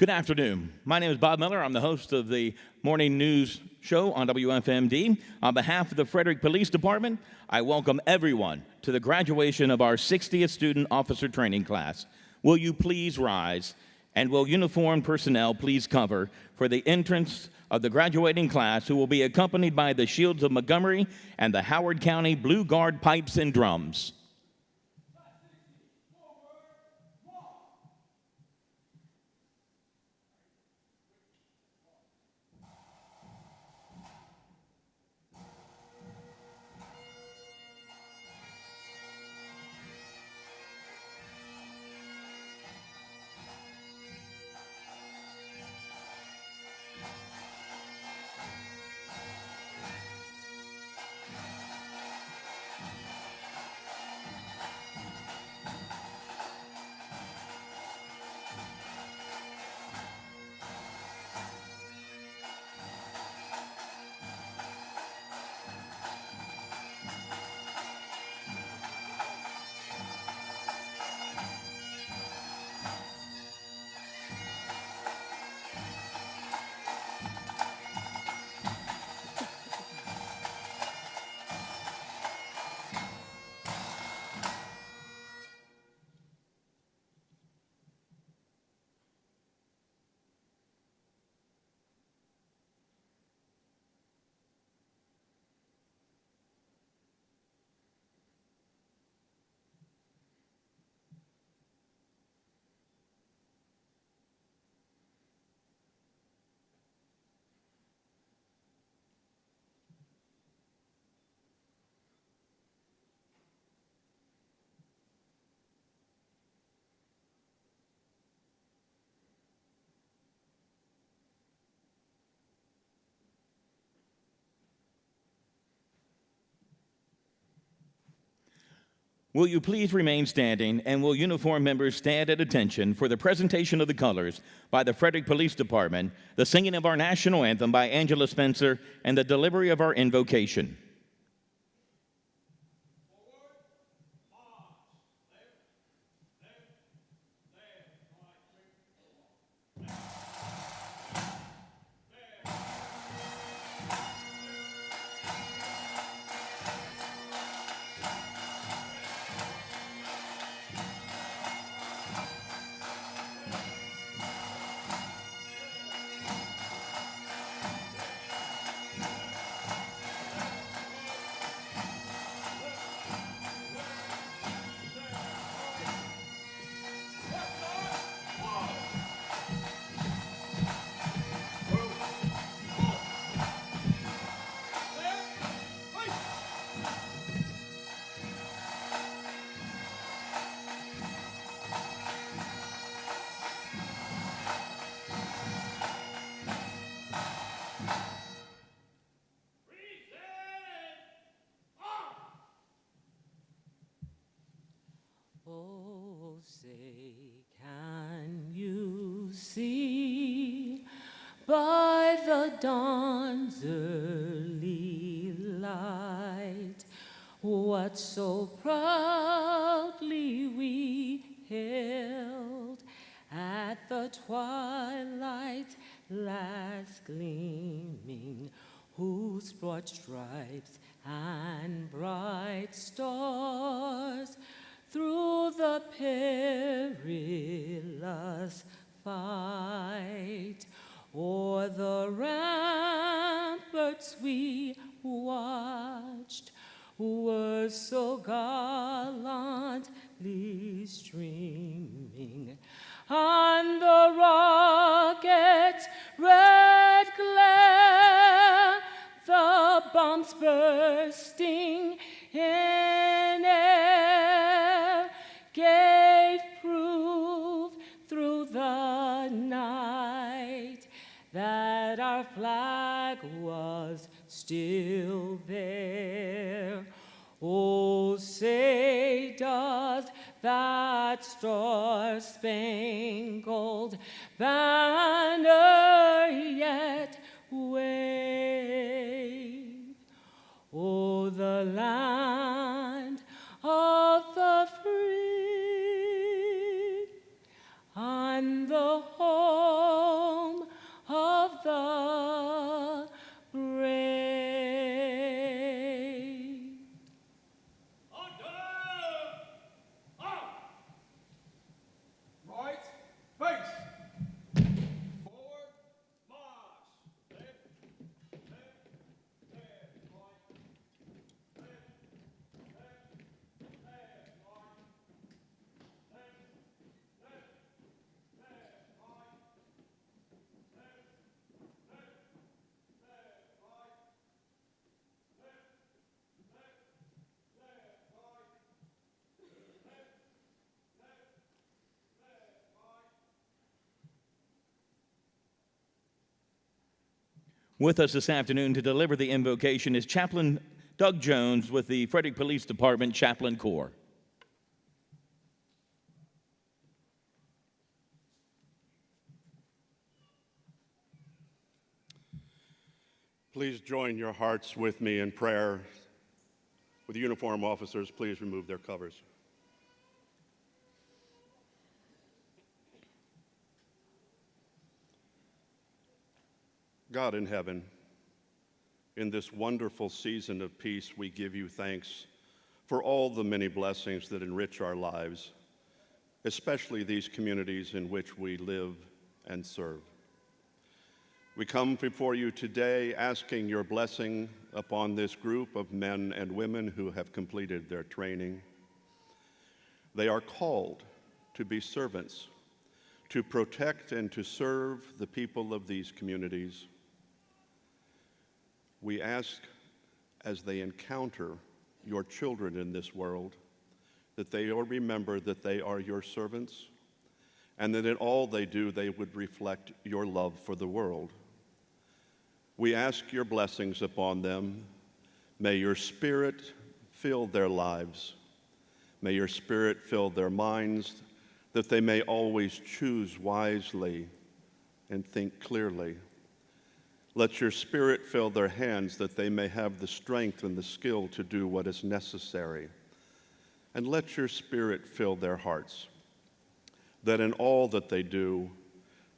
Good afternoon. My name is Bob Miller. I'm the host of the morning news show on WFMD. On behalf of the Frederick Police Department, I welcome everyone to the graduation of our 60th student officer training class. Will you please rise, and will uniformed personnel please cover for the entrance of the graduating class, who will be accompanied by the Shields of Montgomery and the Howard County Blue Guard Pipes and Drums. Will you please remain standing, and will uniformed members stand at attention for the presentation of the colors by the Frederick Police Department, the singing of our national anthem by Angela Spencer, and the delivery of our invocation. Oh, say, can you see by the dawn's early light what so proudly we hailed at the twilight's last gleaming, whose broad stripes and bright stars through the perilous fight o'er the ramparts we watched were so gallantly streaming, and the rocket's red glare, the bombs bursting in air, gave proof through the night that our flag was still there. Oh, that star-spangled banner yet wave. Oh, the land of the free and the home of the brave. Right, face. Forward, march. Left, left, left, right. Left, left, left, right. Left, left, left, right. Left, left, left, right. Left, left, left, right. With us this afternoon to deliver the invocation is Chaplain Doug Jones with the Frederick Police Department Chaplain Corps. Please join your hearts with me in prayer. With the uniform officers, please remove their covers. God in heaven, in this wonderful season of peace, we give you thanks for all the many blessings that enrich our lives, especially these communities in which we live and serve. We come before you today asking your blessing upon this group of men and women who have completed their training. They are called to be servants, to protect and to serve the people of these communities. We ask, as they encounter your children in this world, that they will remember that they are your servants, and that in all they do, they would reflect your love for the world. We ask your blessings upon them. May your Spirit fill their lives. May your Spirit fill their minds, that they may always choose wisely and think clearly. Let your Spirit fill their hands, that they may have the strength and the skill to do what is necessary. And let your Spirit fill their hearts, that in all that they do,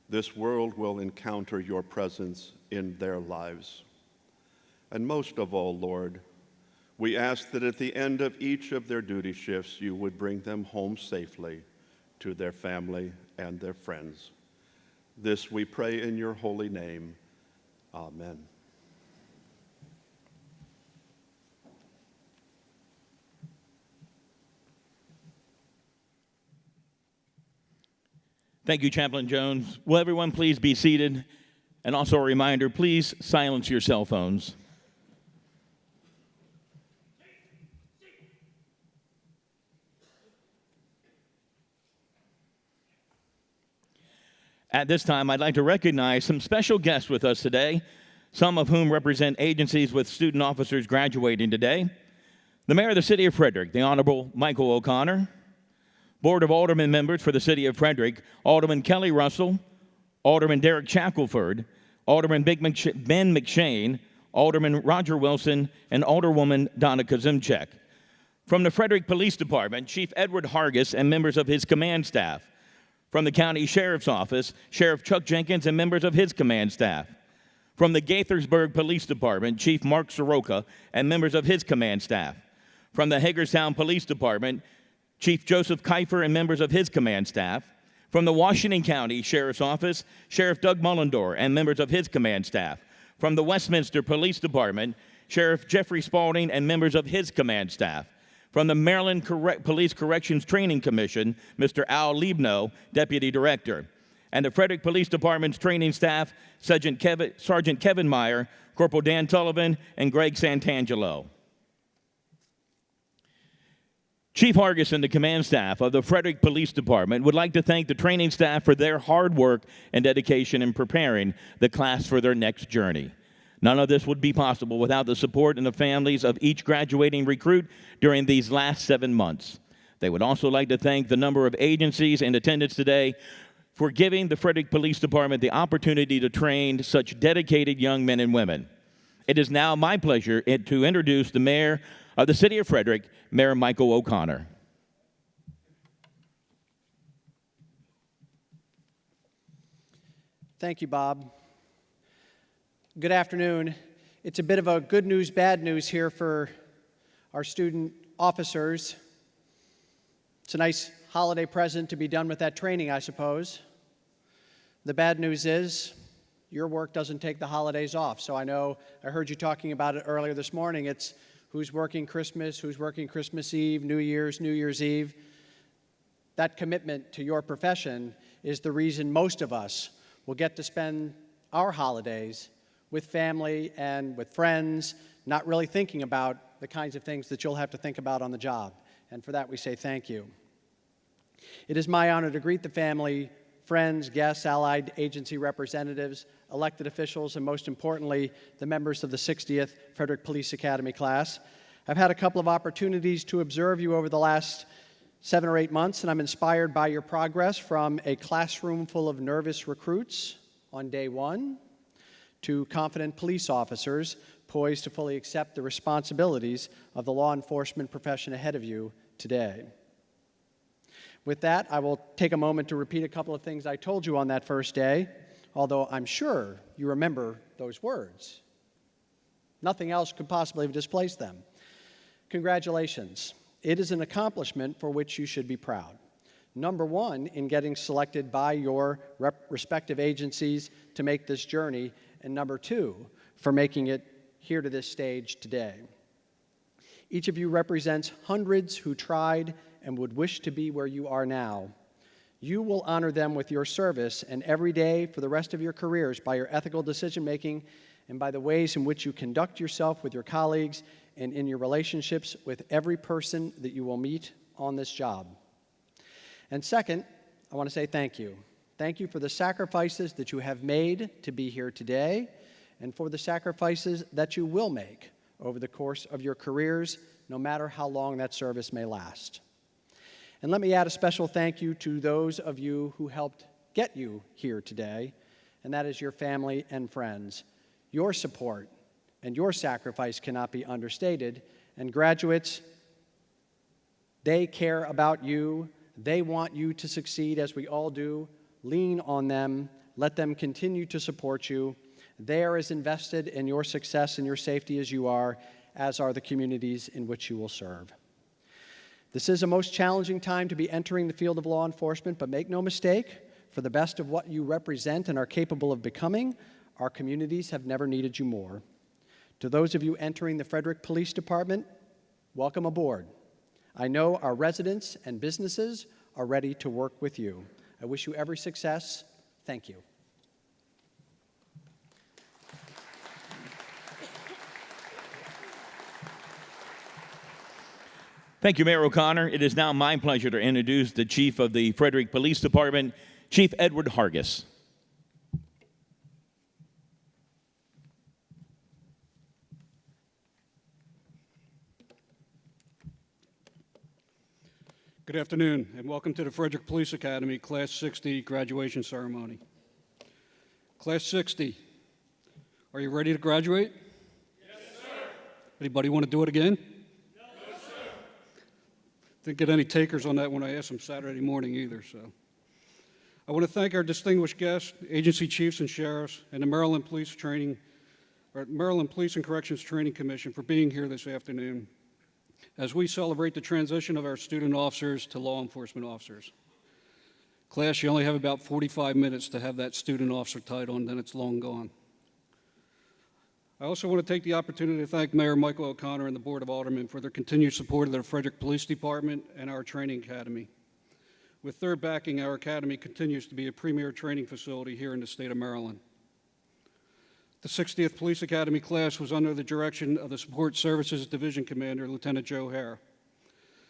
this world will encounter your presence in their lives. And most of all, Lord, we ask that at the end of each of their duty shifts, you would bring them home safely to their family and their friends. This we pray in your holy name. Amen. Thank you, Chaplain Jones. Will everyone please be seated? And also a reminder, please silence your cell phones. At this time, I'd like to recognize some special guests with us today, some of whom represent agencies with student officers graduating today. The Mayor of the City of Frederick, the Honorable Michael O'Connor. Board of Aldermen members for the City of Frederick, Alderman Kelly Russell, Alderman Derek Shackelford, Alderman Ben McShane, Alderman Roger Wilson, and Alderwoman Donna Kazimchek. From the Frederick Police Department, Chief Edward Hargis and members of his command staff. From the County Sheriff's Office, Sheriff Chuck Jenkins and members of his command staff. From the Gaithersburg Police Department, Chief Mark Soroka and members of his command staff. From the Hagerstown Police Department, Chief Joseph Kiefer and members of his command staff. From the Washington County Sheriff's Office, Sheriff Doug Mullendore and members of his command staff. From the Westminster Police Department, Sheriff Jeffrey Spalding and members of his command staff. From the Maryland Police Corrections Training Commission, Mr. Al Liebno, Deputy Director. And the Frederick Police Department's training staff, Sergeant Kevin Meyer, Corporal Dan Sullivan, and Greg Santangelo. Chief Hargis and the command staff of the Frederick Police Department would like to thank the training staff for their hard work and dedication in preparing the class for their next journey. None of this would be possible without the support and the families of each graduating recruit during these last 7 months. They would also like to thank the number of agencies in attendance today for giving the Frederick Police Department the opportunity to train such dedicated young men and women. It is now my pleasure to introduce the Mayor of the City of Frederick, Mayor Michael O'Connor. Thank you, Bob. Good afternoon. It's a bit of a good news, bad news here for our student officers. It's a nice holiday present to be done with that training, I suppose. The bad news is your work doesn't take the holidays off. So I heard you talking about it earlier this morning. It's who's working Christmas Eve, New Year's Eve. That commitment to your profession is the reason most of us will get to spend our holidays with family and with friends, not really thinking about the kinds of things that you'll have to think about on the job. And for that, we say thank you. It is my honor to greet the family, friends, guests, allied agency representatives, elected officials, and most importantly, the members of the 60th Frederick Police Academy class. I've had a couple of opportunities to observe you over the last 7 or 8 months, and I'm inspired by your progress from a classroom full of nervous recruits on day one to confident police officers poised to fully accept the responsibilities of the law enforcement profession ahead of you today. With that, I will take a moment to repeat a couple of things I told you on that first day, although I'm sure you remember those words. Nothing else could possibly have displaced them. Congratulations. It is an accomplishment for which you should be proud. Number one, in getting selected by your respective agencies to make this journey, and number two, for making it here to this stage today. Each of you represents hundreds who tried and would wish to be where you are now. You will honor them with your service and every day for the rest of your careers by your ethical decision-making and by the ways in which you conduct yourself with your colleagues and in your relationships with every person that you will meet on this job. And second, I want to say thank you. Thank you for the sacrifices that you have made to be here today and for the sacrifices that you will make over the course of your careers, no matter how long that service may last. And let me add a special thank you to those of you who helped get you here today, and that is your family and friends. Your support and your sacrifice cannot be understated. And graduates, they care about you. They want you to succeed, as we all do. Lean on them. Let them continue to support you. They are as invested in your success and your safety as you are, as are the communities in which you will serve. This is a most challenging time to be entering the field of law enforcement, but make no mistake, for the best of what you represent and are capable of becoming, our communities have never needed you more. To those of you entering the Frederick Police Department, welcome aboard. I know our residents and businesses are ready to work with you. I wish you every success. Thank you. Thank you, Mayor O'Connor. It is now my pleasure to introduce the Chief of the Frederick Police Department, Chief Edward Hargis. Good afternoon, and welcome to the Frederick Police Academy Class 60 graduation ceremony. Class 60, are you ready to graduate? Yes, sir. Anybody want to do it again? No, sir. Didn't get any takers on that when I asked them Saturday morning either, so. I want to thank our distinguished guests, agency chiefs and sheriffs, and the Maryland Police and Corrections Training Commission for being here this afternoon as we celebrate the transition of our student officers to law enforcement officers. Class, you only have about 45 minutes to have that student officer title, and then it's long gone. I also want to take the opportunity to thank Mayor Michael O'Connor and the Board of Aldermen for their continued support of the Frederick Police Department and our training academy. With their backing, our academy continues to be a premier training facility here in the state of Maryland. The 60th Police Academy class was under the direction of the Support Services Division Commander, Lieutenant Joe Hare.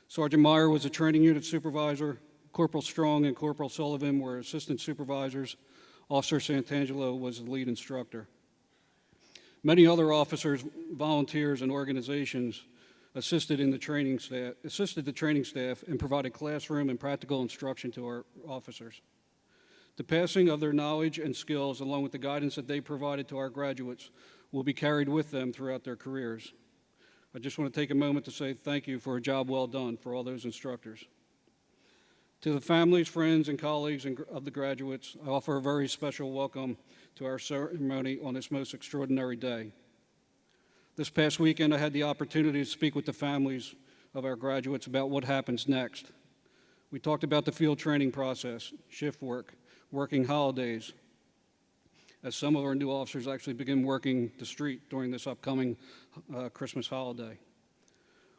Sergeant Meyer was a training unit supervisor. Corporal Strong and Corporal Sullivan were assistant supervisors. Officer Santangelo was the lead instructor. Many other officers, volunteers, and organizations assisted the training staff, and provided classroom and practical instruction to our officers. The passing of their knowledge and skills, along with the guidance that they provided to our graduates, will be carried with them throughout their careers. I just want to take a moment to say thank you for a job well done for all those instructors. To the families, friends, and colleagues of the graduates, I offer a very special welcome to our ceremony on this most extraordinary day. This past weekend, I had the opportunity to speak with the families of our graduates about what happens next. We talked about the field training process, shift work, working holidays, as some of our new officers actually begin working the street during this upcoming Christmas holiday.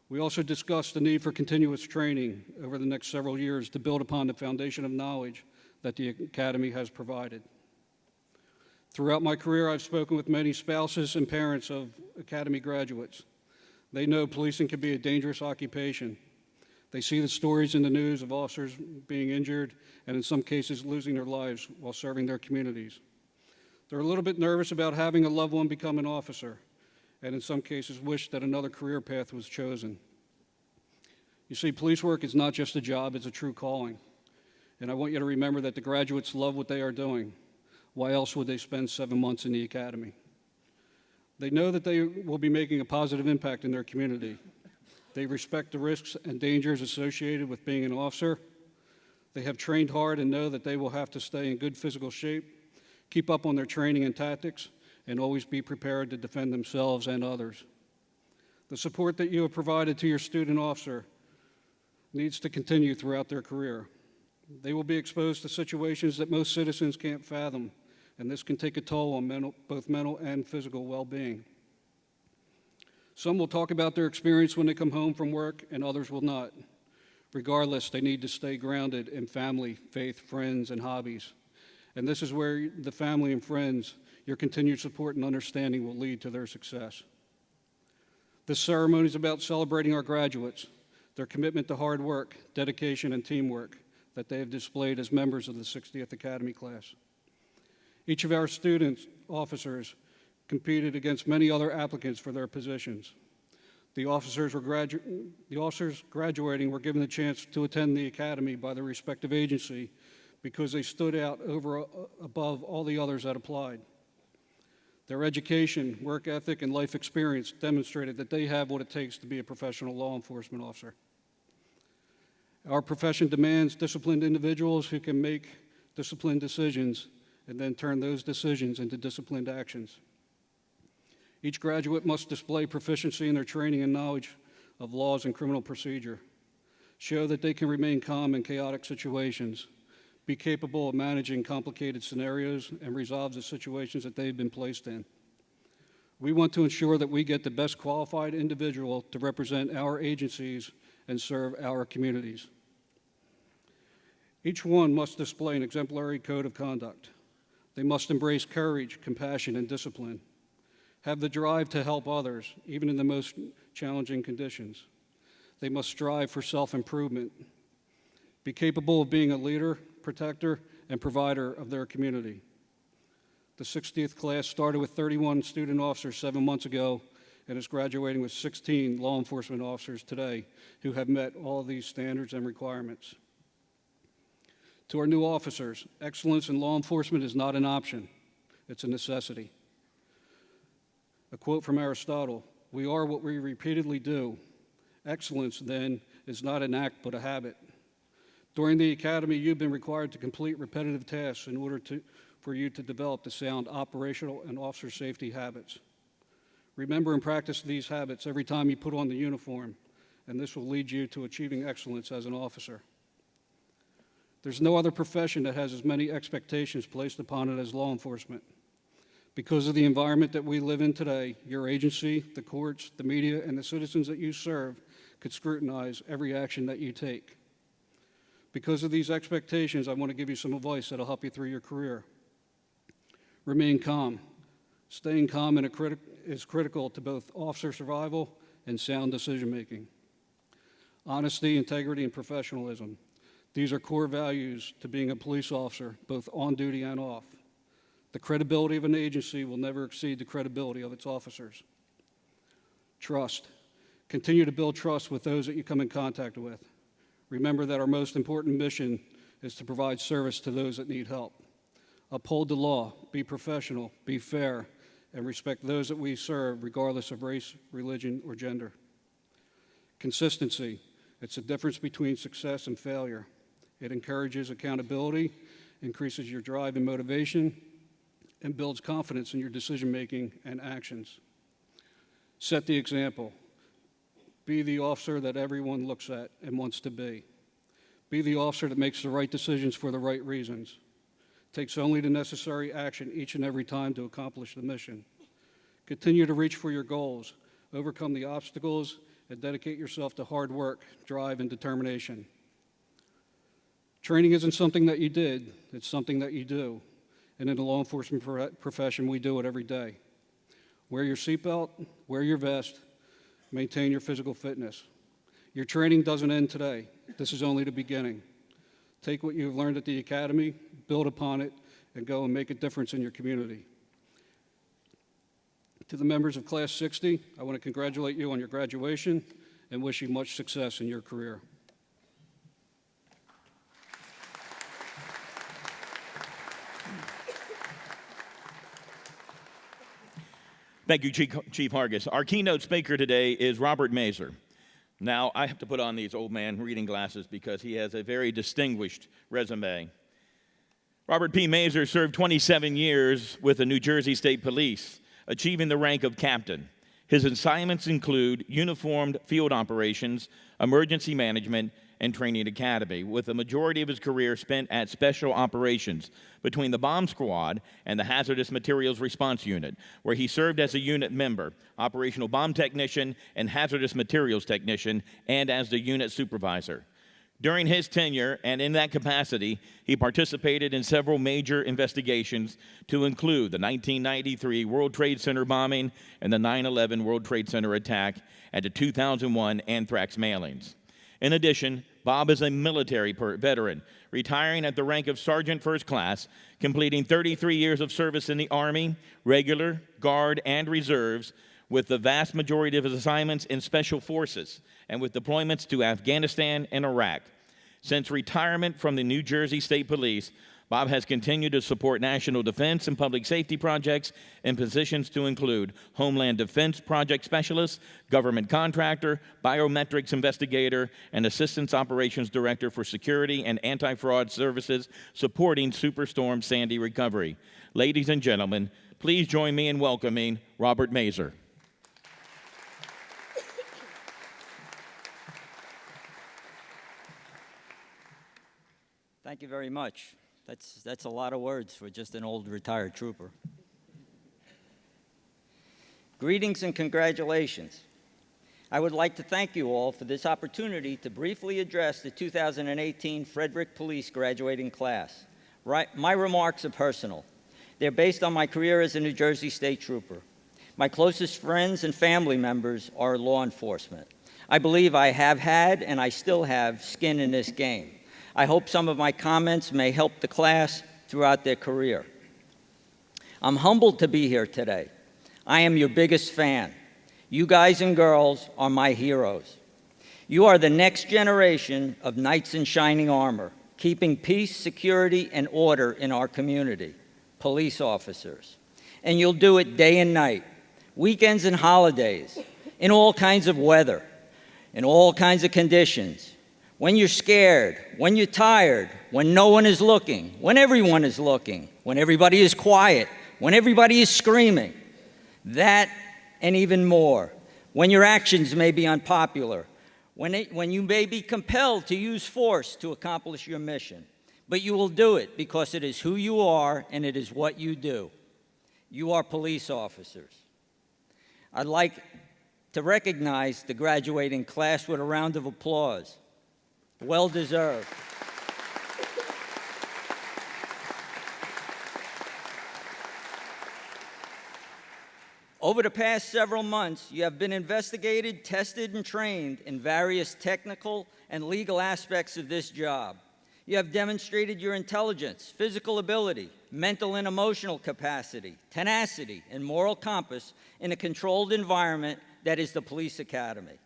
We also discussed the need for continuous training over the next several years to build upon the foundation of knowledge that the Academy has provided. Throughout my career, I've spoken with many spouses and parents of Academy graduates. They know policing can be a dangerous occupation. They see the stories in the news of officers being injured and in some cases losing their lives while serving their communities. They're a little bit nervous about having a loved one become an officer, and in some cases wish that another career path was chosen. You see, police work is not just a job, it's a true calling. And I want you to remember that the graduates love what they are doing. Why else would they spend 7 months in the academy? They know that they will be making a positive impact in their community. They respect the risks and dangers associated with being an officer. They have trained hard and know that they will have to stay in good physical shape, keep up on their training and tactics, and always be prepared to defend themselves and others. The support that you have provided to your student officer needs to continue throughout their career. They will be exposed to situations that most citizens can't fathom, and this can take a toll on both mental and physical well-being. Some will talk about their experience when they come home from work, and others will not. Regardless, they need to stay grounded in family, faith, friends, and hobbies. And this is where the family and friends, your continued support and understanding will lead to their success. This ceremony is about celebrating our graduates, their commitment to hard work, dedication, and teamwork that they have displayed as members of the 60th Academy class. Each of our student officers competed against many other applicants for their positions. The officers graduating were given the chance to attend the Academy by their respective agency because they stood out above all the others that applied. Their education, work ethic, and life experience demonstrated that they have what it takes to be a professional law enforcement officer. Our profession demands disciplined individuals who can make disciplined decisions and then turn those decisions into disciplined actions. Each graduate must display proficiency in their training and knowledge of laws and criminal procedure, show that they can remain calm in chaotic situations, be capable of managing complicated scenarios, and resolve the situations that they've been placed in. We want to ensure that we get the best qualified individual to represent our agencies and serve our communities. Each one must display an exemplary code of conduct. They must embrace courage, compassion, and discipline, have the drive to help others, even in the most challenging conditions. They must strive for self-improvement, be capable of being a leader, protector, and provider of their community. The 60th class started with 31 student officers 7 months ago and is graduating with 16 law enforcement officers today who have met all of these standards and requirements. To our new officers, excellence in law enforcement is not an option, it's a necessity. A quote from Aristotle, "We are what we repeatedly do. Excellence, then, is not an act but a habit." During the academy, you've been required to complete repetitive tasks in order for you to develop the sound operational and officer safety habits. Remember and practice these habits every time you put on the uniform, and this will lead you to achieving excellence as an officer. There's no other profession that has as many expectations placed upon it as law enforcement. Because of the environment that we live in today, your agency, the courts, the media, and the citizens that you serve could scrutinize every action that you take. Because of these expectations, I want to give you some advice that'll help you through your career. Remain calm. Staying calm is critical to both officer survival and sound decision-making. Honesty, integrity, and professionalism. These are core values to being a police officer, both on duty and off. The credibility of an agency will never exceed the credibility of its officers. Trust. Continue to build trust with those that you come in contact with. Remember that our most important mission is to provide service to those that need help. Uphold the law, be professional, be fair, and respect those that we serve regardless of race, religion, or gender. Consistency. It's the difference between success and failure. It encourages accountability, increases your drive and motivation, and builds confidence in your decision-making and actions. Set the example. Be the officer that everyone looks at and wants to be. Be the officer that makes the right decisions for the right reasons. Takes only the necessary action each and every time to accomplish the mission. Continue to reach for your goals, overcome the obstacles, and dedicate yourself to hard work, drive, and determination. Training isn't something that you did, it's something that you do. And in the law enforcement profession, we do it every day. Wear your seatbelt, wear your vest, maintain your physical fitness. Your training doesn't end today. This is only the beginning. Take what you've learned at the academy, build upon it, and go and make a difference in your community. To the members of Class 60, I want to congratulate you on your graduation and wish you much success in your career. Thank you, Chief Hargis. Our keynote speaker today is Robert Mazer. Now, I have to put on these old man reading glasses because he has a very distinguished resume. Robert P. Mazer served 27 years with the New Jersey State Police, achieving the rank of captain. His assignments include uniformed field operations, emergency management, and training academy, with the majority of his career spent at special operations between the bomb squad and the hazardous materials response unit, where he served as a unit member, operational bomb technician, and hazardous materials technician, and as the unit supervisor. During his tenure, and in that capacity, he participated in several major investigations to include the 1993 World Trade Center bombing and the 9/11 World Trade Center attack and the 2001 anthrax mailings. In addition, Bob is a military veteran, retiring at the rank of Sergeant First Class, completing 33 years of service in the Army, Regular, Guard, and Reserves, with the vast majority of his assignments in Special Forces and with deployments to Afghanistan and Iraq. Since retirement from the New Jersey State Police, Bob has continued to support national defense and public safety projects in positions to include Homeland Defense Project Specialist, Government Contractor, Biometrics Investigator, and Assistance Operations Director for Security and Anti-Fraud Services supporting Superstorm Sandy recovery. Ladies and gentlemen, please join me in welcoming Robert Mazer. Thank you very much. That's a lot of words for just an old retired trooper. Greetings and congratulations. I would like to thank you all for this opportunity to briefly address the 2018 Frederick Police graduating class. My remarks are personal. They're based on my career as a New Jersey State Trooper. My closest friends and family members are law enforcement. I believe I have had, and I still have, skin in this game. I hope some of my comments may help the class throughout their career. I'm humbled to be here today. I am your biggest fan. You guys and girls are my heroes. You are the next generation of knights in shining armor, keeping peace, security, and order in our community, police officers. And you'll do it day and night, weekends and holidays, in all kinds of weather, in all kinds of conditions. When you're scared, when you're tired, when no one is looking, when everyone is looking, when everybody is quiet, when everybody is screaming. That and even more. When your actions may be unpopular, when you may be compelled to use force to accomplish your mission. But you will do it because it is who you are and it is what you do. You are police officers. I'd like to recognize the graduating class with a round of applause. Well deserved. Over the past several months, you have been investigated, tested, and trained in various technical and legal aspects of this job. You have demonstrated your intelligence, physical ability, mental and emotional capacity, tenacity, and moral compass in a controlled environment that is the police academy.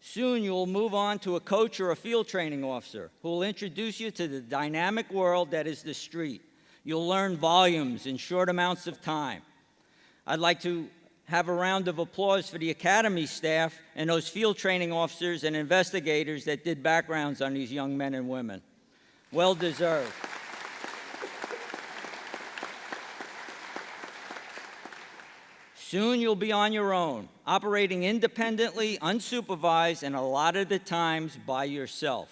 Soon you will move on to a coach or a field training officer who will introduce you to the dynamic world that is the street. You'll learn volumes in short amounts of time. I'd like to have a round of applause for the academy staff and those field training officers and investigators that did backgrounds on these young men and women. Well deserved. Soon you'll be on your own, operating independently, unsupervised, and a lot of the times by yourself.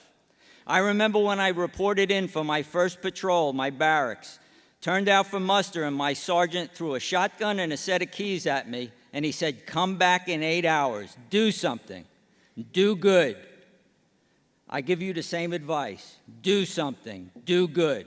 I remember when I reported in for my first patrol, my barracks, turned out for muster, and my sergeant threw a shotgun and a set of keys at me, and he said, "Come back in 8 hours, do something, do good." I give you the same advice, do something, do good.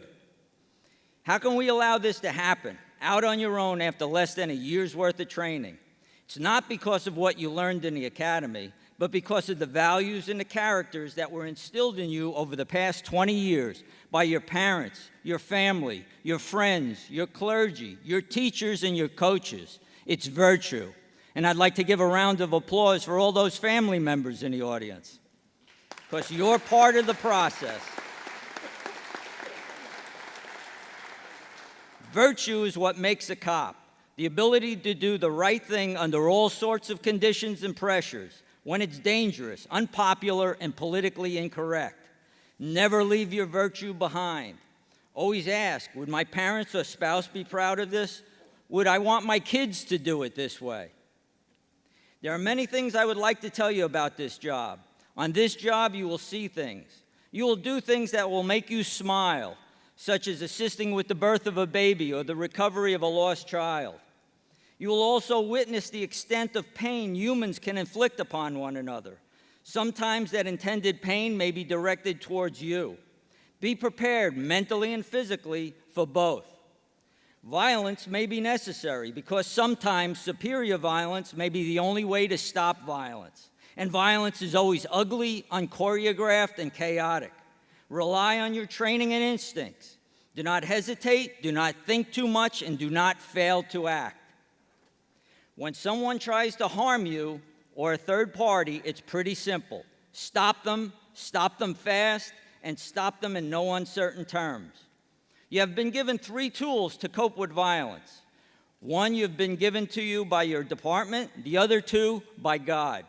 How can we allow this to happen, out on your own after less than a year's worth of training? It's not because of what you learned in the academy, but because of the values and the characters that were instilled in you over the past 20 years by your parents, your family, your friends, your clergy, your teachers, and your coaches. It's virtue. And I'd like to give a round of applause for all those family members in the audience, because you're part of the process. Virtue is what makes a cop. The ability to do the right thing under all sorts of conditions and pressures, when it's dangerous, unpopular, and politically incorrect. Never leave your virtue behind. Always ask, would my parents or spouse be proud of this? Would I want my kids to do it this way? There are many things I would like to tell you about this job. On this job, you will see things. You will do things that will make you smile, such as assisting with the birth of a baby or the recovery of a lost child. You will also witness the extent of pain humans can inflict upon one another. Sometimes that intended pain may be directed towards you. Be prepared mentally and physically for both. Violence may be necessary because sometimes superior violence may be the only way to stop violence. And violence is always ugly, unchoreographed, and chaotic. Rely on your training and instincts. Do not hesitate, do not think too much, and do not fail to act. When someone tries to harm you or a third party, it's pretty simple. Stop them fast, and stop them in no uncertain terms. You have been given 3 tools to cope with violence. 1 you've been given to you by your department, the other 2 by God.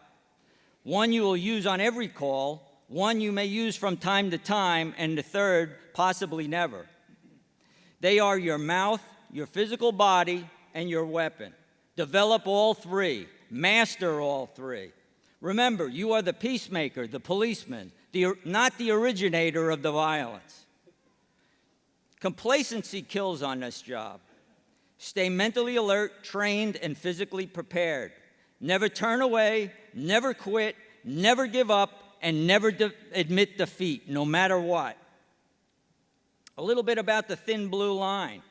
1 you will use on every call, 1 you may use from time to time, and the 3rd possibly never. They are your mouth, your physical body, and your weapon. Develop all 3. Master all 3. Remember, you are the peacemaker, the policeman, not the originator of the violence. Complacency kills on this job. Stay mentally alert, trained, and physically prepared. Never turn away, never quit, never give up, and never admit defeat, no matter what. A little bit about the thin blue line.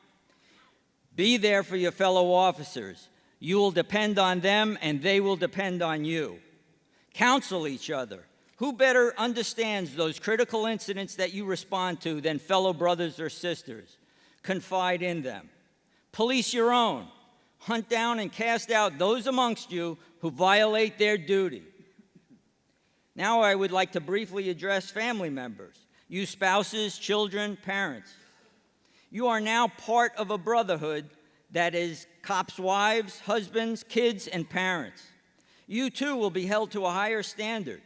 Be there for your fellow officers. You will depend on them, and they will depend on you. Counsel each other. Who better understands those critical incidents that you respond to than fellow brothers or sisters? Confide in them. Police your own. Hunt down and cast out those amongst you who violate their duty. Now I would like to briefly address family members, you spouses, children, parents. You are now part of a brotherhood that is cops' wives, husbands, kids, and parents. You too will be held to a higher standard.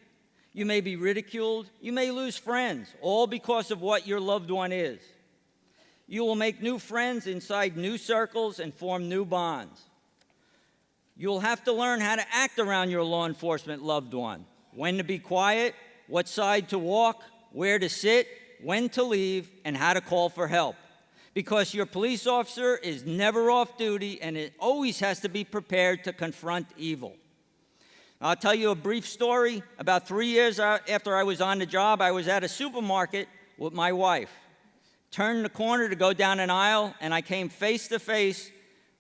You may be ridiculed, you may lose friends, all because of what your loved one is. You will make new friends inside new circles and form new bonds. You will have to learn how to act around your law enforcement loved one, when to be quiet, what side to walk, where to sit, when to leave, and how to call for help. Because your police officer is never off duty, and it always has to be prepared to confront evil. I'll tell you a brief story. About 3 years after I was on the job, I was at a supermarket with my wife. Turned the corner to go down an aisle, and I came face to face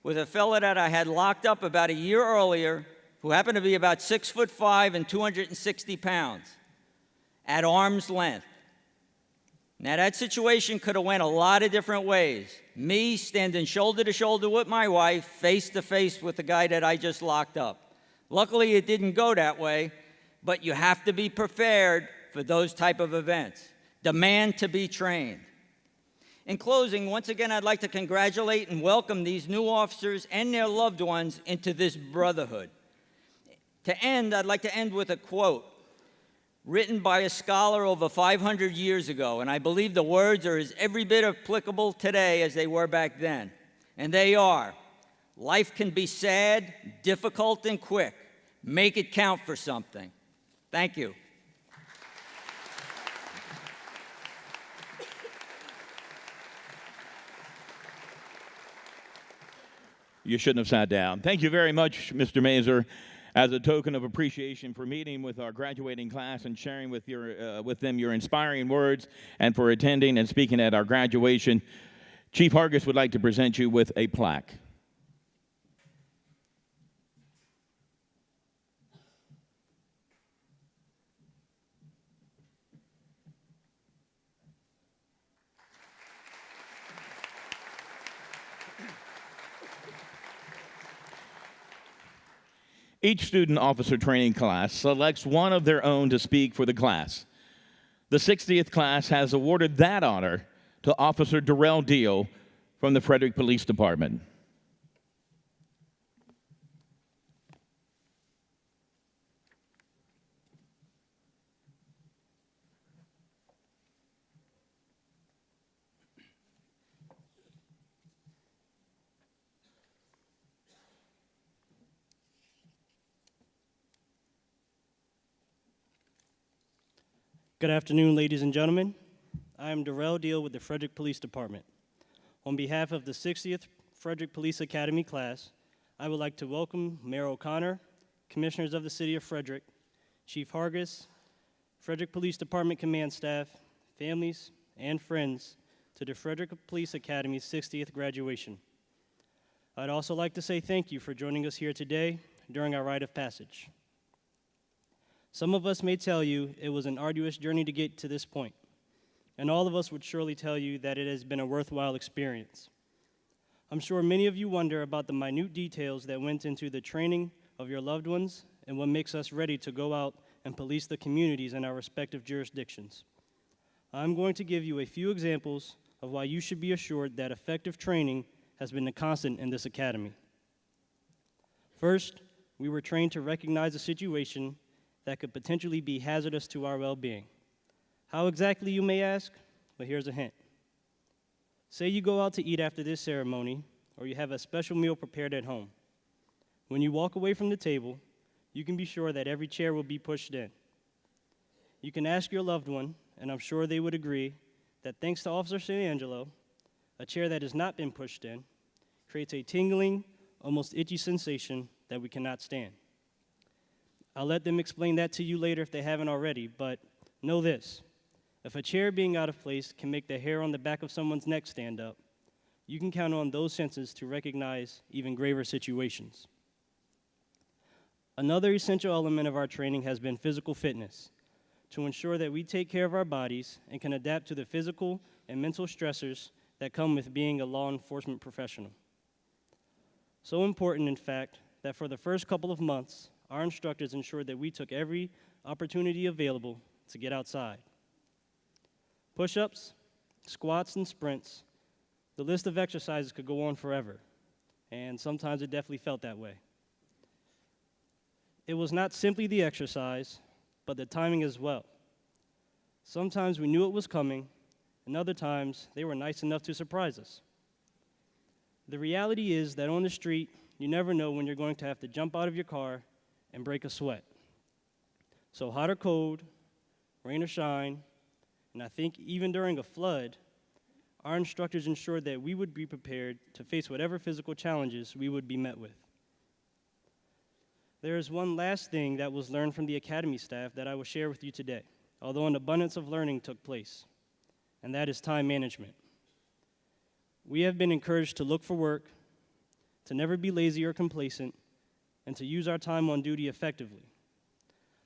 with a fella that I had locked up about a year earlier, who happened to be about 6'5" and 260 pounds, at arm's length. Now, that situation could have went a lot of different ways. Me standing shoulder to shoulder with my wife, face to face with the guy that I just locked up. Luckily, it didn't go that way, but you have to be prepared for those type of events. Demand to be trained. In closing, once again, I'd like to congratulate and welcome these new officers and their loved ones into this brotherhood. To end, I'd like to end with a quote written by a scholar over 500 years ago, and I believe the words are as every bit applicable today as they were back then. And they are, life can be sad, difficult, and quick. Make it count for something. Thank you. You shouldn't have sat down. Thank you very much, Mr. Mazur. As a token of appreciation for meeting with our graduating class and sharing with them your inspiring words, and for attending and speaking at our graduation, Chief Hargis would like to present you with a plaque. Each student officer training class selects one of their own to speak for the class. The 60th class has awarded that honor to Officer Darrell Deal from the Frederick Police Department. Good afternoon, ladies and gentlemen. I am Darrell Deal with the Frederick Police Department. On behalf of the 60th Frederick Police Academy class, I would like to welcome Mayor O'Connor, Commissioners of the City of Frederick, Chief Hargis, Frederick Police Department command staff, families, and friends to the Frederick Police Academy's 60th graduation. I'd also like to say thank you for joining us here today during our rite of passage. Some of us may tell you it was an arduous journey to get to this point, and all of us would surely tell you that it has been a worthwhile experience. I'm sure many of you wonder about the minute details that went into the training of your loved ones and what makes us ready to go out and police the communities in our respective jurisdictions. I'm going to give you a few examples of why you should be assured that effective training has been a constant in this academy. First, we were trained to recognize a situation that could potentially be hazardous to our well-being. How exactly, you may ask? Well, here's a hint. Say you go out to eat after this ceremony, or you have a special meal prepared at home. When you walk away from the table, you can be sure that every chair will be pushed in. You can ask your loved one, and I'm sure they would agree, that thanks to Officer Santangelo, a chair that has not been pushed in creates a tingling, almost itchy sensation that we cannot stand. I'll let them explain that to you later if they haven't already, but know this. If a chair being out of place can make the hair on the back of someone's neck stand up, you can count on those senses to recognize even graver situations. Another essential element of our training has been physical fitness, to ensure that we take care of our bodies and can adapt to the physical and mental stressors that come with being a law enforcement professional. So important, in fact, that for the first couple of months, our instructors ensured that we took every opportunity available to get outside. Push-ups, squats, and sprints, the list of exercises could go on forever, and sometimes it definitely felt that way. It was not simply the exercise, but the timing as well. Sometimes we knew it was coming, and other times they were nice enough to surprise us. The reality is that on the street, you never know when you're going to have to jump out of your car and break a sweat. So hot or cold, rain or shine, and I think even during a flood, our instructors ensured that we would be prepared to face whatever physical challenges we would be met with. There is one last thing that was learned from the academy staff that I will share with you today, although an abundance of learning took place, and that is time management. We have been encouraged to look for work, to never be lazy or complacent, and to use our time on duty effectively.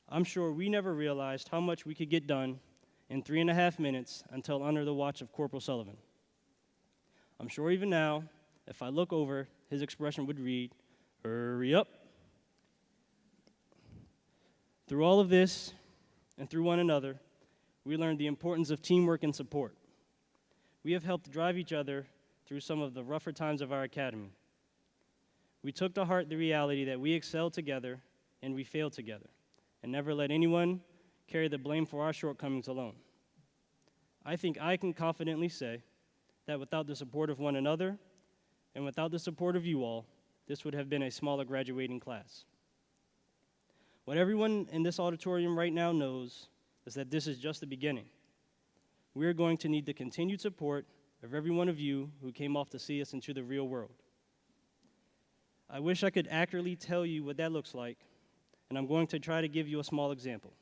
I'm sure we never realized how much we could get done in 3.5 minutes until under the watch of Corporal Sullivan. I'm sure even now, if I look over, his expression would read, "Hurry up." Through all of this, and through one another, we learned the importance of teamwork and support. We have helped drive each other through some of the rougher times of our academy. We took to heart the reality that we excel together and we fail together, and never let anyone carry the blame for our shortcomings alone. I think I can confidently say that without the support of one another and without the support of you all, this would have been a smaller graduating class. What everyone in this auditorium right now knows is that this is just the beginning. We are going to need the continued support of every one of you who came off to see us into the real world. I wish I could accurately tell you what that looks like, and I'm going to try to give you a small example.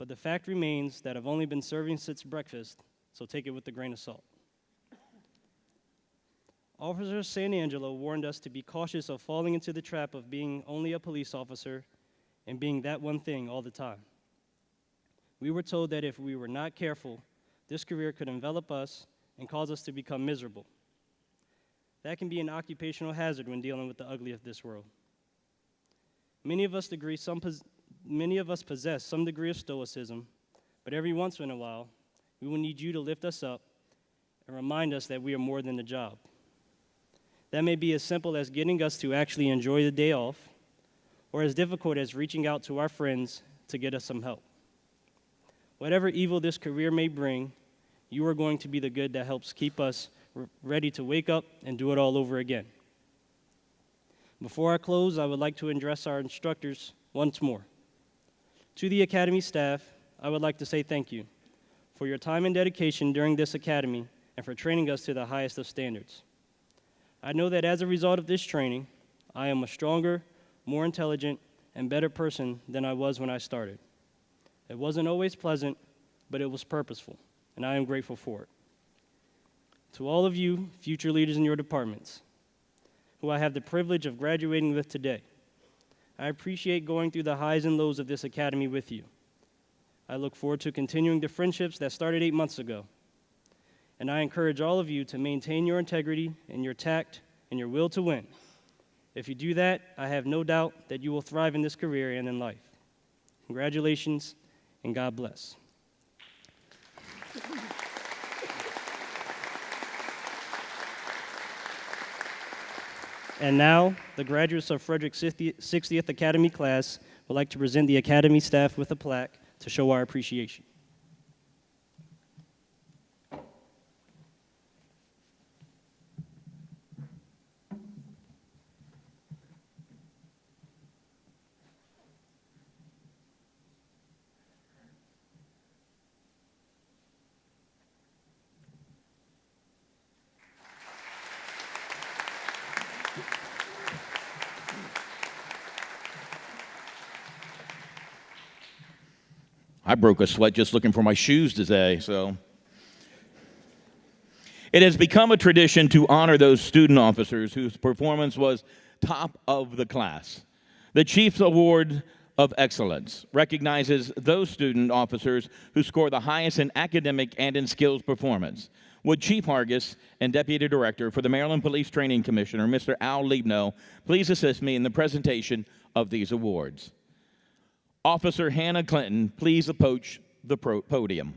But the fact remains that I've only been serving since breakfast, so take it with a grain of salt. Officer San Angelo warned us to be cautious of falling into the trap of being only a police officer and being that one thing all the time. We were told that if we were not careful, this career could envelop us and cause us to become miserable. That can be an occupational hazard when dealing with the ugly of this world. Many of us possess some degree of stoicism, but every once in a while, we will need you to lift us up and remind us that we are more than a job. That may be as simple as getting us to actually enjoy the day off, or as difficult as reaching out to our friends to get us some help. Whatever evil this career may bring, you are going to be the good that helps keep us ready to wake up and do it all over again. Before I close, I would like to address our instructors once more. To the Academy staff, I would like to say thank you for your time and dedication during this Academy and for training us to the highest of standards. I know that as a result of this training, I am a stronger, more intelligent, and better person than I was when I started. It wasn't always pleasant, but it was purposeful, and I am grateful for it. To all of you, future leaders in your departments, who I have the privilege of graduating with today, I appreciate going through the highs and lows of this academy with you. I look forward to continuing the friendships that started 8 months ago. And I encourage all of you to maintain your integrity and your tact and your will to win. If you do that, I have no doubt that you will thrive in this career and in life. Congratulations, and God bless. And now, the graduates of Frederick's 60th Academy class would like to present the Academy staff with a plaque to show our appreciation. I broke a sweat just looking for my shoes today, so. It has become a tradition to honor those student officers whose performance was top of the class. The Chief's Award of Excellence recognizes those student officers who score the highest in academic and in skills performance. Would Chief Hargis and Deputy Director for the Maryland Police Training Commissioner, Mr. Al Liebno, please assist me in the presentation of these awards. Officer Hannah Clinton, please approach the podium.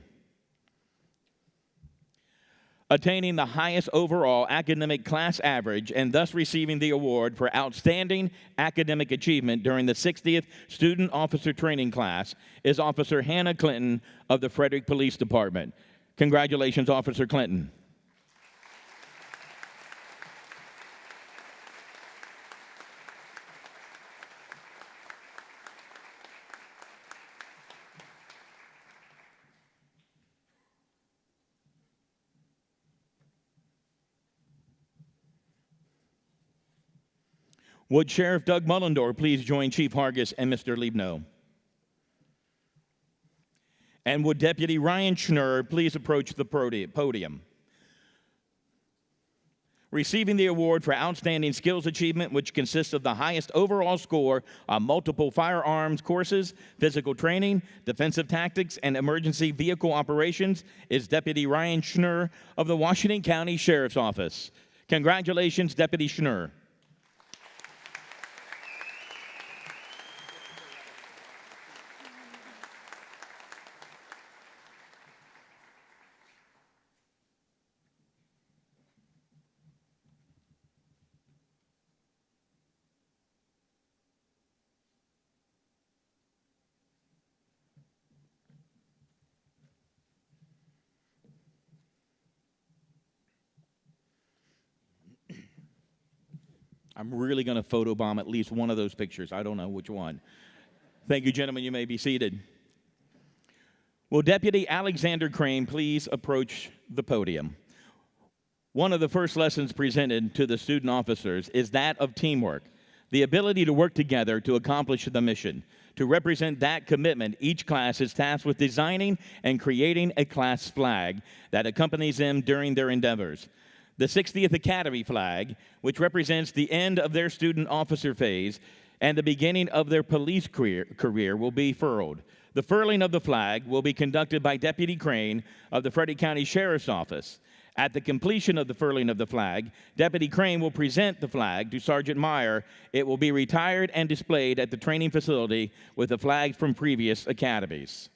Attaining the highest overall academic class average and thus receiving the award for outstanding academic achievement during the 60th Student Officer Training Class is Officer Hannah Clinton of the Frederick Police Department. Congratulations, Officer Clinton. Would Sheriff Doug Mullendorf please join Chief Hargis and Mr. Liebno? And would Deputy Ryan Schnurr please approach the podium? Receiving the award for Outstanding Skills Achievement, which consists of the highest overall score on multiple firearms courses, physical training, defensive tactics, and emergency vehicle operations, is Deputy Ryan Schnurr of the Washington County Sheriff's Office. Congratulations, Deputy Schnurr. I'm really going to photobomb at least one of those pictures. I don't know which one. Thank you, gentlemen. You may be seated. Will Deputy Alexander Crane please approach the podium? One of the first lessons presented to the student officers is that of teamwork, the ability to work together to accomplish the mission. To represent that commitment, each class is tasked with designing and creating a class flag that accompanies them during their endeavors. The 60th Academy flag, which represents the end of their student officer phase and the beginning of their police career, will be furled. The furling of the flag will be conducted by Deputy Crane of the Frederick County Sheriff's Office. At the completion of the furling of the flag, Deputy Crane will present the flag to Sergeant Meyer. It will be retired and displayed at the training facility with the flags from previous academies.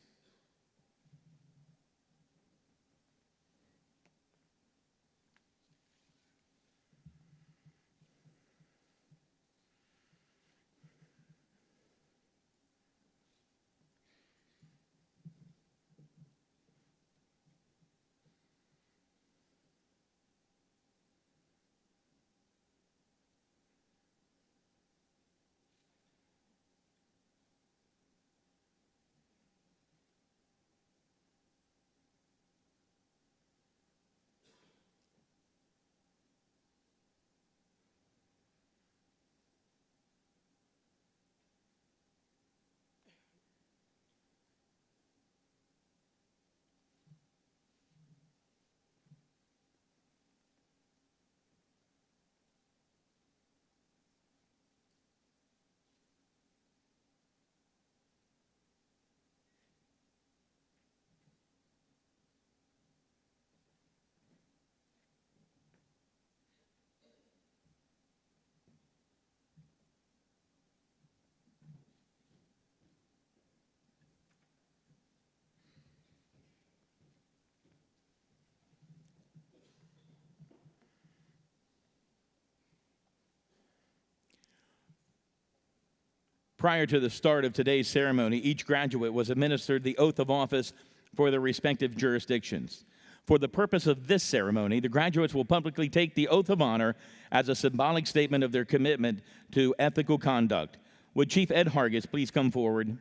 Prior to the start of today's ceremony, each graduate was administered the oath of office for their respective jurisdictions. For the purpose of this ceremony, the graduates will publicly take the oath of honor as a symbolic statement of their commitment to ethical conduct. Would Chief Ed Hargis please come forward?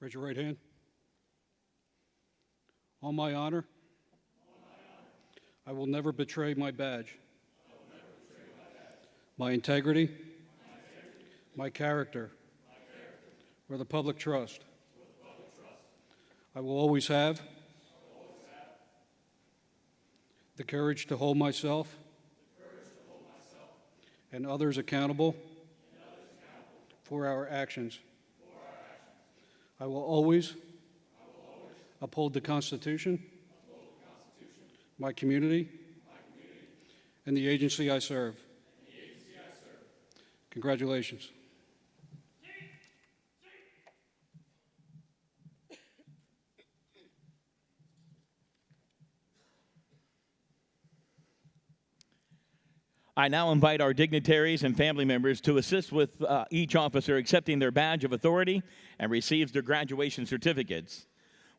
Raise your right hand. On my honor, I will never betray my badge, my integrity, my character, or the public trust. I will always have the courage to hold myself and others accountable for our actions. I will always uphold the Constitution, my community, and the agency I serve. Congratulations. I now invite our dignitaries and family members to assist with each officer accepting their badge of authority and receives their graduation certificates.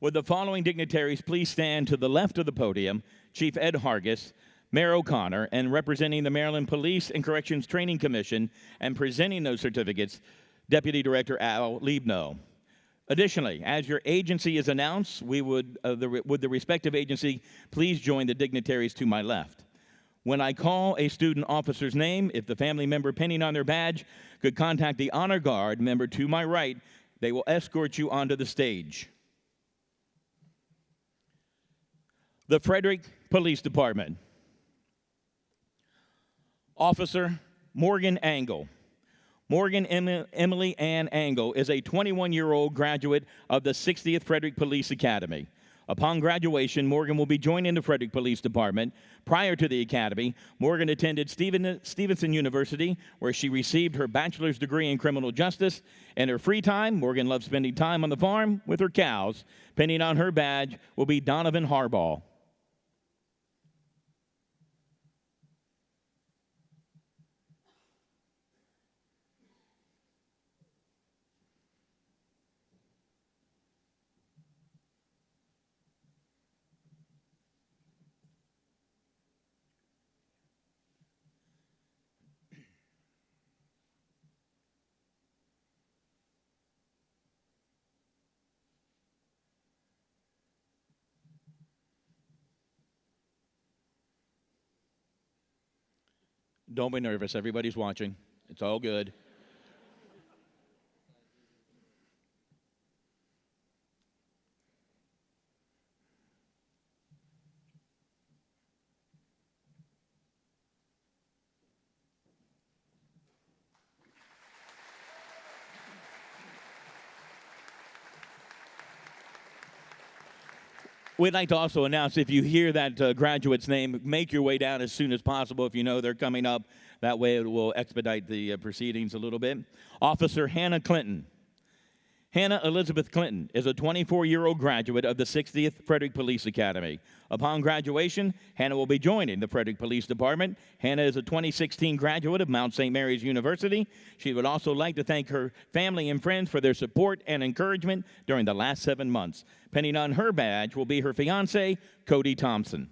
Would the following dignitaries please stand to the left of the podium? Chief Ed Hargis, Mayor O'Connor, and representing the Maryland Police and Corrections Training Commission and presenting those certificates, Deputy Director Al Liebno. Additionally, as your agency is announced, would the respective agency please join the dignitaries to my left. When I call a student officer's name, if the family member pinning on their badge could contact the honor guard member to my right, they will escort you onto the stage. The Frederick Police Department. Officer Morgan Angle. Morgan Emily Ann Angle is a 21-year-old graduate of the 60th Frederick Police Academy. Upon graduation, Morgan will be joining the Frederick Police Department. Prior to the academy, Morgan attended Stevenson University, where she received her bachelor's degree in criminal justice. In her free time, Morgan loves spending time on the farm with her cows. Pinning on her badge will be Donovan Harbaugh. Don't be nervous. Everybody's watching. It's all good. We'd like to also announce, if you hear that graduate's name, make your way down as soon as possible if you know they're coming up. That way it will expedite the proceedings a little bit. Officer Hannah Clinton. Hannah Elizabeth Clinton is a 24-year-old graduate of the 60th Frederick Police Academy. Upon graduation, Hannah will be joining the Frederick Police Department. Hannah is a 2016 graduate of Mount St. Mary's University. She would also like to thank her family and friends for their support and encouragement during the last 7 months. Pinning on her badge will be her fiancé, Cody Thompson.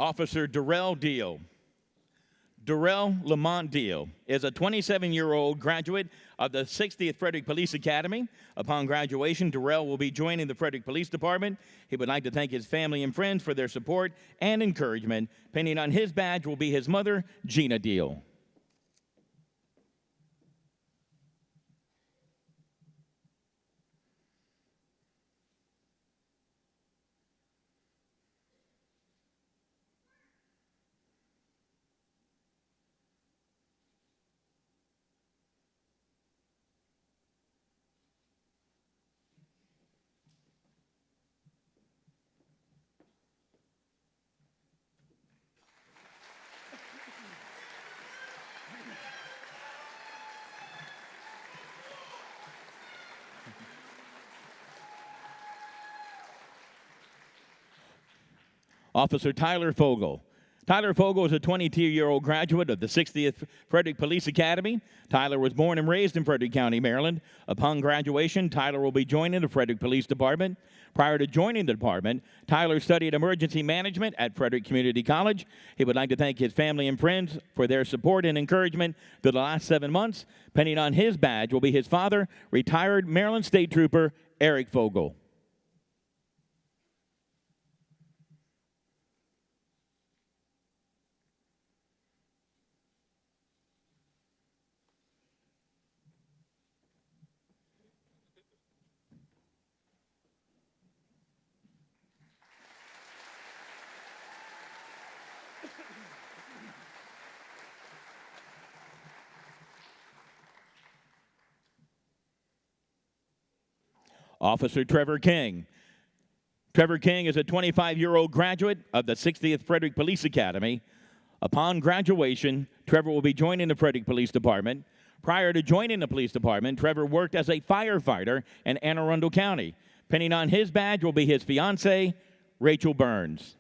Officer Darrell Deal. Darrell Lamont Deal is a 27-year-old graduate of the 60th Frederick Police Academy. Upon graduation, Darrell will be joining the Frederick Police Department. He would like to thank his family and friends for their support and encouragement. Pinning on his badge will be his mother, Gina Deal. Officer Tyler Fogel. Tyler Fogel is a 22-year-old graduate of the 60th Frederick Police Academy. Tyler was born and raised in Frederick County, Maryland. Upon graduation, Tyler will be joining the Frederick Police Department. Prior to joining the department, Tyler studied emergency management at Frederick Community College. He would like to thank his family and friends for their support and encouragement through the last 7 months. Pinning on his badge will be his father, retired Maryland State Trooper Eric Fogel. Officer Trevor King. Trevor King is a 25-year-old graduate of the 60th Frederick Police Academy. Upon graduation, Trevor will be joining the Frederick Police Department. Prior to joining the police department, Trevor worked as a firefighter in Anne Arundel County. Pinning on his badge will be his fiancée, Rachel Burns.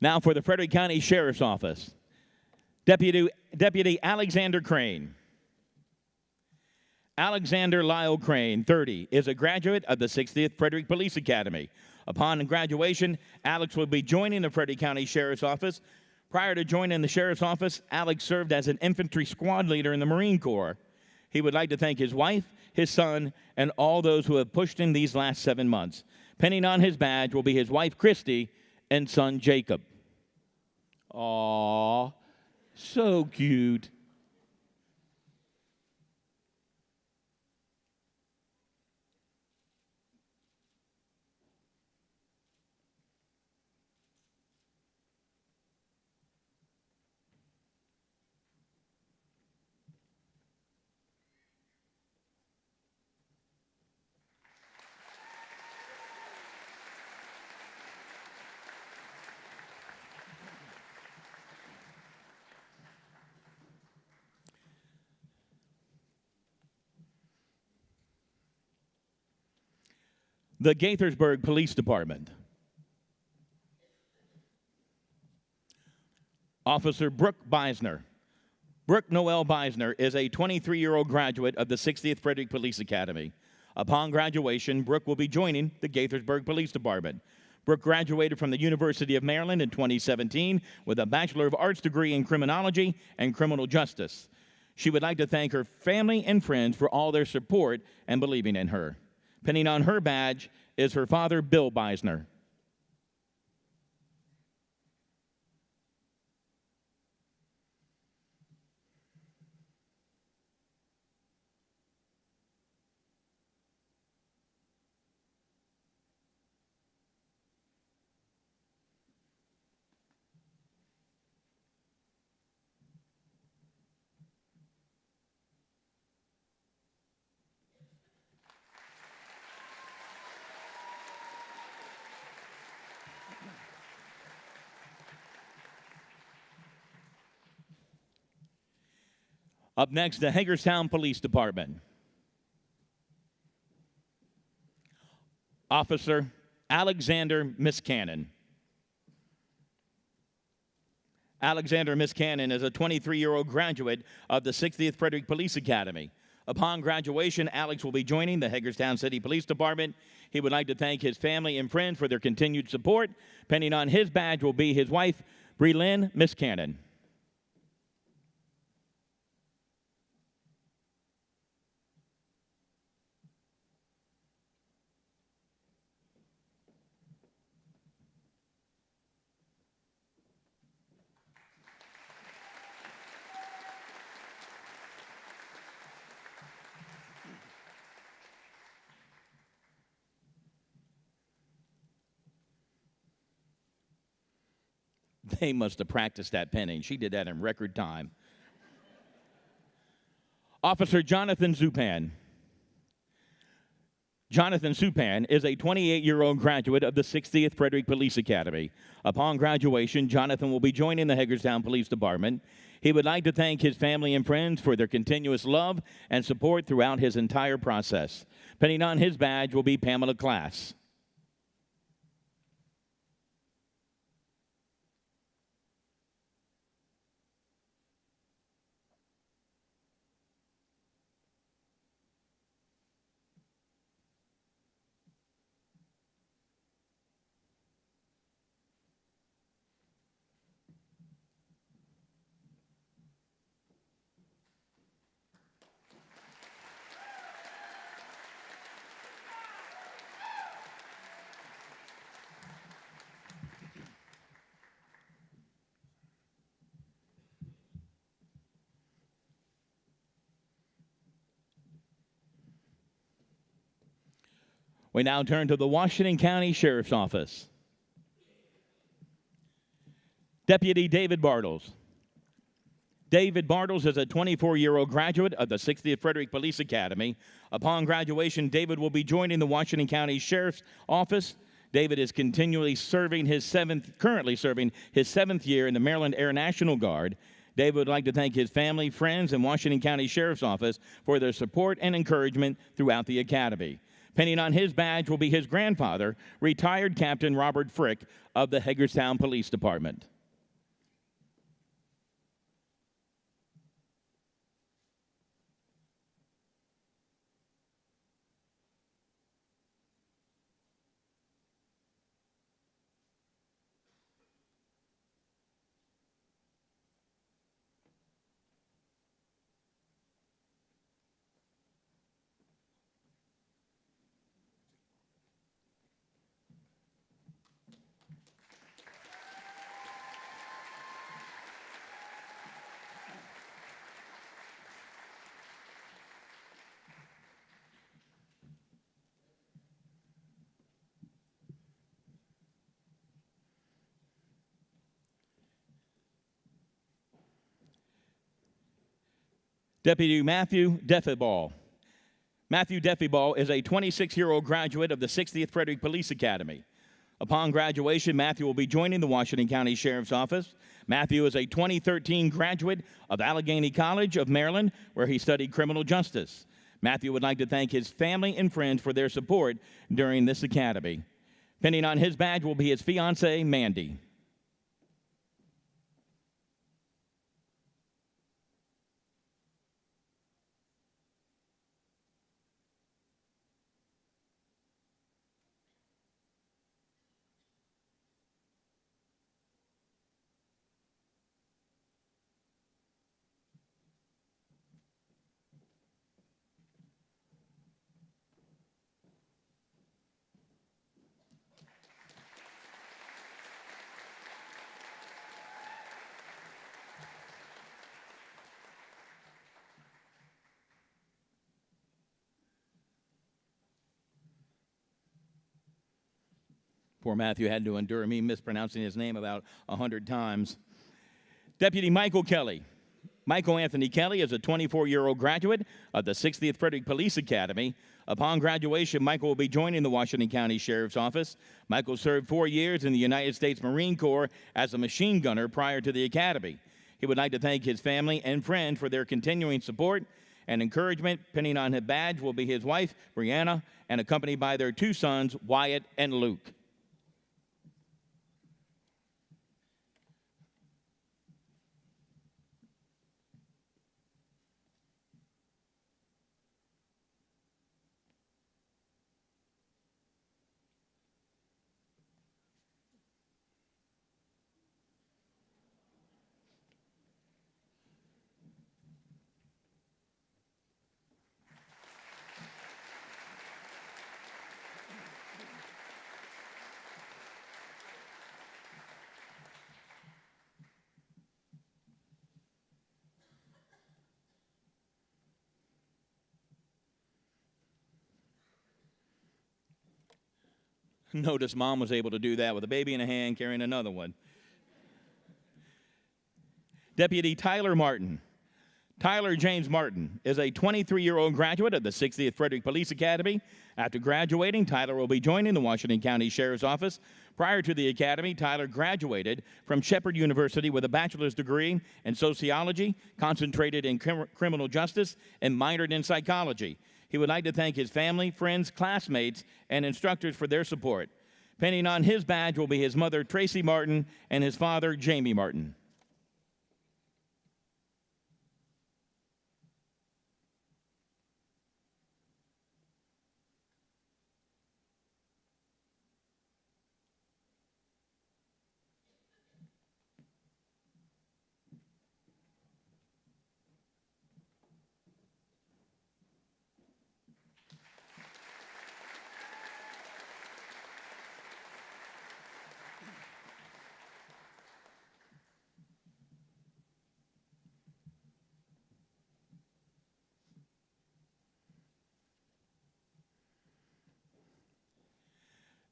Now for the Frederick County Sheriff's Office. Deputy Alexander Crane. Alexander Lyle Crane, 30, is a graduate of the 60th Frederick Police Academy. Upon graduation, Alex will be joining the Frederick County Sheriff's Office. Prior to joining the Sheriff's Office, Alex served as an infantry squad leader in the Marine Corps. He would like to thank his wife, his son, and all those who have pushed him these last 7 months. Pinning on his badge will be his wife, Christy, and son, Jacob. Aw, so cute. The Gaithersburg Police Department. Officer Brooke Beisner. Brooke Noel Beisner is a 23-year-old graduate of the 60th Frederick Police Academy. Upon graduation, Brooke will be joining the Gaithersburg Police Department. Brooke graduated from the University of Maryland in 2017 with a Bachelor of Arts degree in Criminology and Criminal Justice. She would like to thank her family and friends for all their support and believing in her. Pinning on her badge is her father, Bill Beisner. Up next, the Hagerstown Police Department. Officer Alexander Miscannon. Alexander Miscannon is a 23-year-old graduate of the 60th Frederick Police Academy. Upon graduation, Alex will be joining the Hagerstown City Police Department. He would like to thank his family and friends for their continued support. Pinning on his badge will be his wife, Brelyn Miscannon. They must have practiced that pinning. She did that in record time. Officer Jonathan Zupan. Jonathan Zupan is a 28-year-old graduate of the 60th Frederick Police Academy. Upon graduation, Jonathan will be joining the Hagerstown Police Department. He would like to thank his family and friends for their continuous love and support throughout his entire process. Pinning on his badge will be Pamela Class. We now turn to the Washington County Sheriff's Office. Deputy David Bartles. David Bartles is a 24-year-old graduate of the 60th Frederick Police Academy. Upon graduation, David will be joining the Washington County Sheriff's Office. David is currently serving his seventh year in the Maryland Air National Guard. David would like to thank his family, friends, and Washington County Sheriff's Office for their support and encouragement throughout the academy. Pinning on his badge will be his grandfather, retired Captain Robert Frick of the Hagerstown Police Department. Deputy Matthew Defiball. Matthew Defiball is a 26-year-old graduate of the 60th Frederick Police Academy. Upon graduation, Matthew will be joining the Washington County Sheriff's Office. Matthew is a 2013 graduate of Allegheny College of Maryland, where he studied criminal justice. Matthew would like to thank his family and friends for their support during this academy. Pinning on his badge will be his fiancée, Mandy. Poor Matthew had to endure me mispronouncing his name about 100 times. Deputy Michael Kelly. Michael Anthony Kelly is a 24-year-old graduate of the 60th Frederick Police Academy. Upon graduation, Michael will be joining the Washington County Sheriff's Office. Michael served 4 years in the United States Marine Corps as a machine gunner prior to the academy. He would like to thank his family and friends for their continuing support and encouragement. Pinning on his badge will be his wife, Brianna, and accompanied by their 2 sons, Wyatt and Luke. Notice Mom was able to do that with a baby in a hand carrying another one. Deputy Tyler Martin. Tyler James Martin is a 23-year-old graduate of the 60th Frederick Police Academy. After graduating, Tyler will be joining the Washington County Sheriff's Office. Prior to the academy, Tyler graduated from Shepherd University with a bachelor's degree in sociology, concentrated in criminal justice, and minored in psychology. He would like to thank his family, friends, classmates, and instructors for their support. Pinning on his badge will be his mother, Tracy Martin, and his father, Jamie Martin.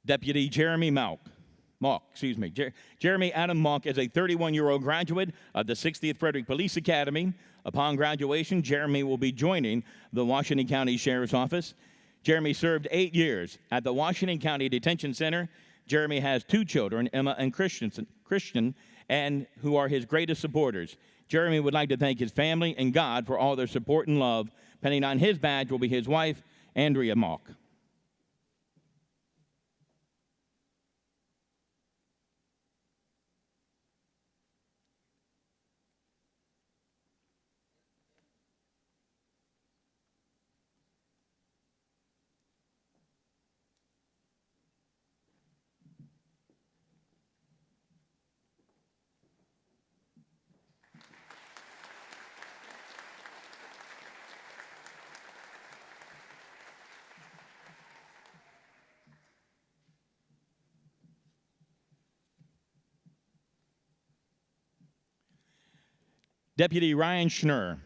Deputy Jeremy Jeremy Adam Malk is a 31-year-old graduate of the 60th Frederick Police Academy. Upon graduation, Jeremy will be joining the Washington County Sheriff's Office. Jeremy served 8 years at the Washington County Detention Center. Jeremy has 2 children, Emma and Christian, and who are his greatest supporters. Jeremy would like to thank his family and God for all their support and love. Pinning on his badge will be his wife, Andrea Malk. Deputy Ryan Schnurr.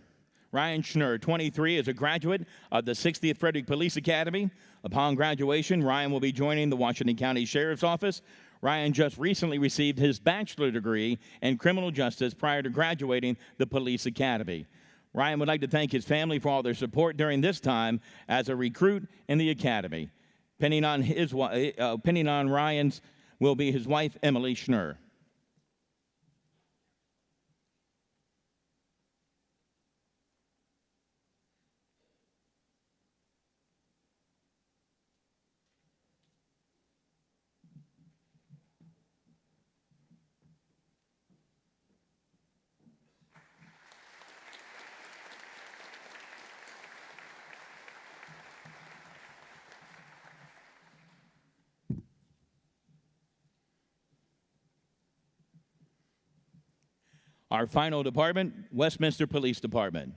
Ryan Schnurr, 23, is a graduate of the 60th Frederick Police Academy. Upon graduation, Ryan will be joining the Washington County Sheriff's Office. Ryan just recently received his bachelor's degree in criminal justice prior to graduating the police academy. Ryan would like to thank his family for all their support during this time as a recruit in the academy. Pinning on Ryan's will be his wife, Emily Schnurr. Our final department, Westminster Police Department.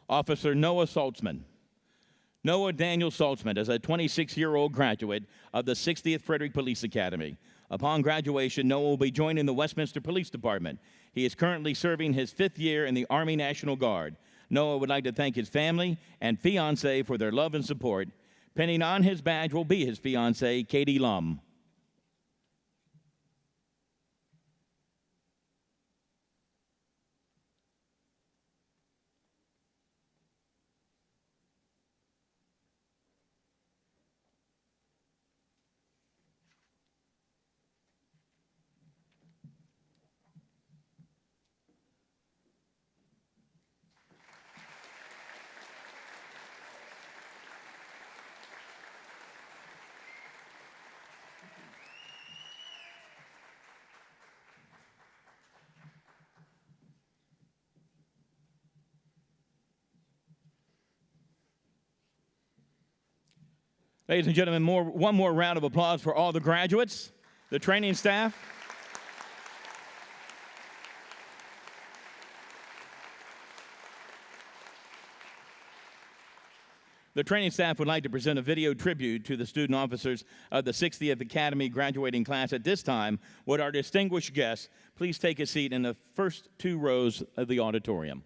Officer Noah Saltzman. Noah Daniel Saltzman is a 26-year-old graduate of the 60th Frederick Police Academy. Upon graduation, Noah will be joining the Westminster Police Department. He is currently serving his 5th year in the Army National Guard. Noah would like to thank his family and fiancée for their love and support. Pinning on his badge will be his fiancée, Katie Lum. Ladies and gentlemen, one more round of applause for all the graduates, the training staff. The training staff would like to present a video tribute to the student officers of the 60th Academy graduating class. At this time, would our distinguished guests please take a seat in the first 2 rows of the auditorium.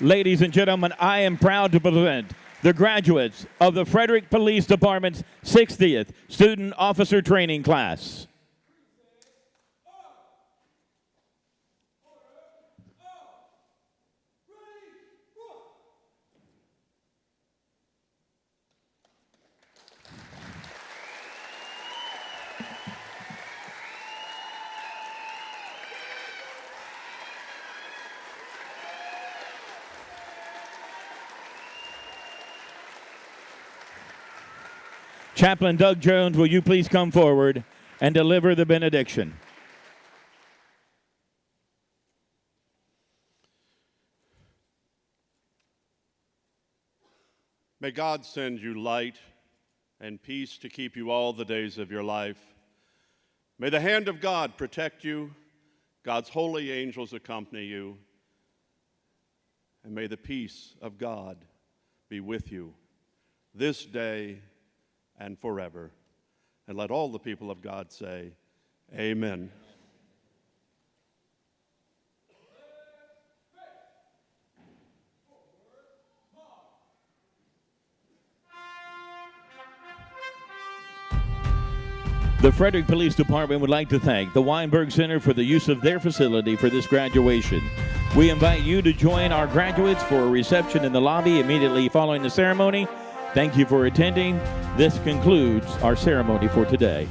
Ladies and gentlemen, I am proud to present the graduates of the Frederick Police Department's 60th Student Officer Training Class. Chaplain Doug Jones, will you please come forward and deliver the benediction? May God send you light and peace to keep you all the days of your life. May the hand of God protect you, God's holy angels accompany you, and may the peace of God be with you this day and forever. And let all the people of God say, amen. The Frederick Police Department would like to thank the Weinberg Center for the use of their facility for this graduation. We invite you to join our graduates for a reception in the lobby immediately following the ceremony. Thank you for attending. This concludes our ceremony for today.